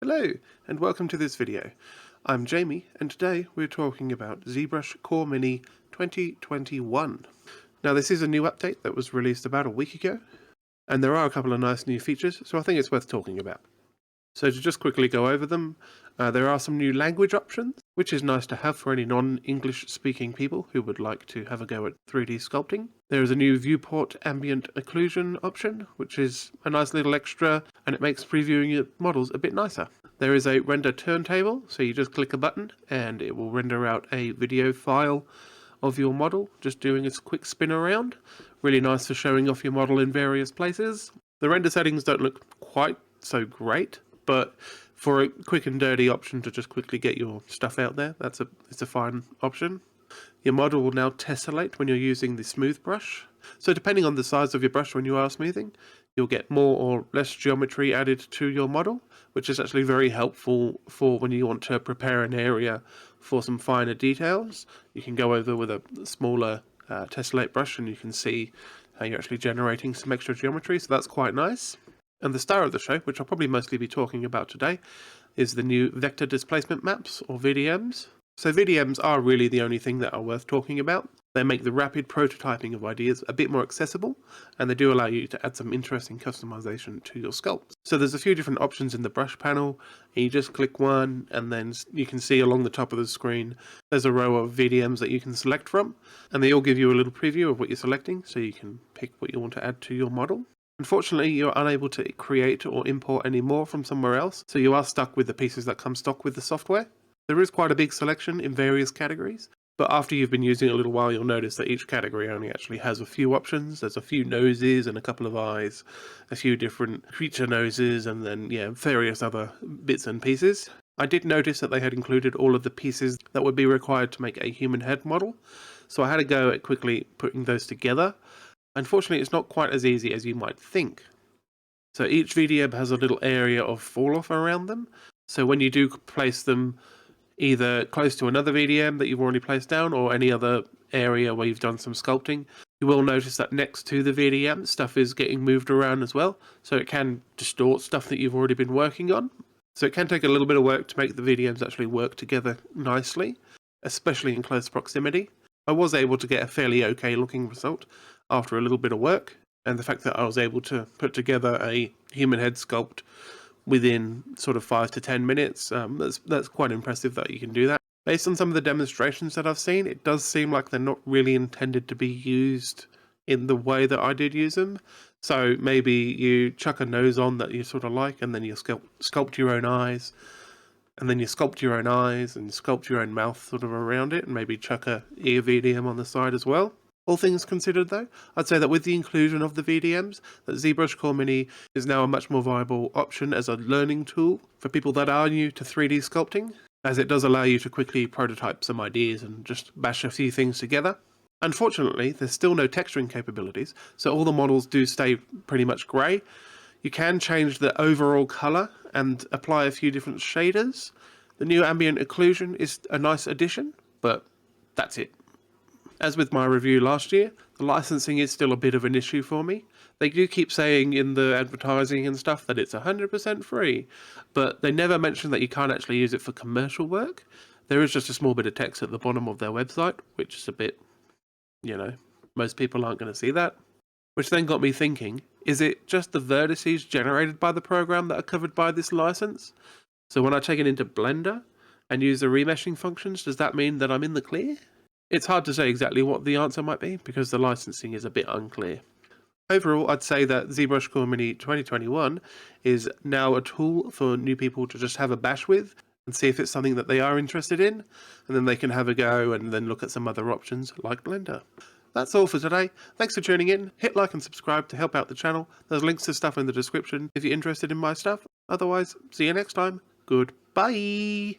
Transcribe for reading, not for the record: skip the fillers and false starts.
Hello, and welcome to this video. I'm Jamie, and today we're talking about ZBrush Core Mini 2021. Now this is a new update that was released about a week ago, and there are a couple of nice new features, so I think it's worth talking about. So to just quickly go over them, there are some new language options, which is nice to have for any non-English speaking people who would like to have a go at 3D sculpting. There is a new Viewport Ambient Occlusion option, which is a nice little extra, and it makes previewing your models a bit nicer. There is a render turntable, so you just click a button and it will render out a video file of your model, just doing a quick spin around. Really nice for showing off your model in various places. The render settings don't look quite so great, but for a quick and dirty option to just quickly get your stuff out there, it's a fine option. Your model will now tessellate when you're using the smooth brush. So depending on the size of your brush when you are smoothing, you'll get more or less geometry added to your model, which is actually very helpful for when you want to prepare an area for some finer details. You can go over with a smaller tessellate brush and you can see how you're actually generating some extra geometry, so that's quite nice. And the star of the show, which I'll probably mostly be talking about today, is the new vector displacement maps, or VDMs. So VDMs are really the only thing that are worth talking about. They make the rapid prototyping of ideas a bit more accessible, and they do allow you to add some interesting customization to your sculpts. So there's a few different options in the brush panel, and you just click one, and then you can see along the top of the screen there's a row of VDMs that you can select from, and they all give you a little preview of what you're selecting, so you can pick what you want to add to your model. Unfortunately, you're unable to create or import any more from somewhere else, so you are stuck with the pieces that come stock with the software. There is quite a big selection in various categories, but after you've been using it a little while, you'll notice that each category only actually has a few options. There's a few noses and a couple of eyes, a few different creature noses, and then, various other bits and pieces. I did notice that they had included all of the pieces that would be required to make a human head model, so I had a go at quickly putting those together. Unfortunately, it's not quite as easy as you might think. So each VDM has a little area of fall-off around them, so when you do place them either close to another VDM that you've already placed down or any other area where you've done some sculpting, you will notice that next to the VDM stuff is getting moved around as well, so it can distort stuff that you've already been working on. So it can take a little bit of work to make the VDMs actually work together nicely, especially in close proximity. I was able to get a fairly okay looking result after a little bit of work, and the fact that I was able to put together a human head sculpt within sort of 5 to 10 minutes, that's quite impressive that you can do that. Based on some of the demonstrations that I've seen, it does seem like they're not really intended to be used in the way that I did use them. So maybe you chuck a nose on that you sort of like, and then you sculpt your own eyes, and then you sculpt your own eyes and sculpt your own mouth sort of around it, and maybe chuck a ear VDM on the side as well. All things considered though, I'd say that with the inclusion of the VDMs, that ZBrush Core Mini is now a much more viable option as a learning tool for people that are new to 3D sculpting, as it does allow you to quickly prototype some ideas and just bash a few things together. Unfortunately, there's still no texturing capabilities, so all the models do stay pretty much grey. You can change the overall colour and apply a few different shaders. The new Ambient Occlusion is a nice addition, but that's it. As with my review last year, the licensing is still a bit of an issue for me. They do keep saying in the advertising and stuff that it's 100% free, but they never mention that you can't actually use it for commercial work. There is just a small bit of text at the bottom of their website, which is a bit, most people aren't going to see that. Which then got me thinking, is it just the vertices generated by the program that are covered by this license? So when I take it into Blender and use the remeshing functions, does that mean that I'm in the clear? It's hard to say exactly what the answer might be because the licensing is a bit unclear. Overall, I'd say that ZBrush Core Mini 2021 is now a tool for new people to just have a bash with and see if it's something that they are interested in, and then they can have a go and then look at some other options like Blender. That's all for today. Thanks for tuning in. Hit like and subscribe to help out the channel. There's links to stuff in the description if you're interested in my stuff. Otherwise, see you next time. Goodbye.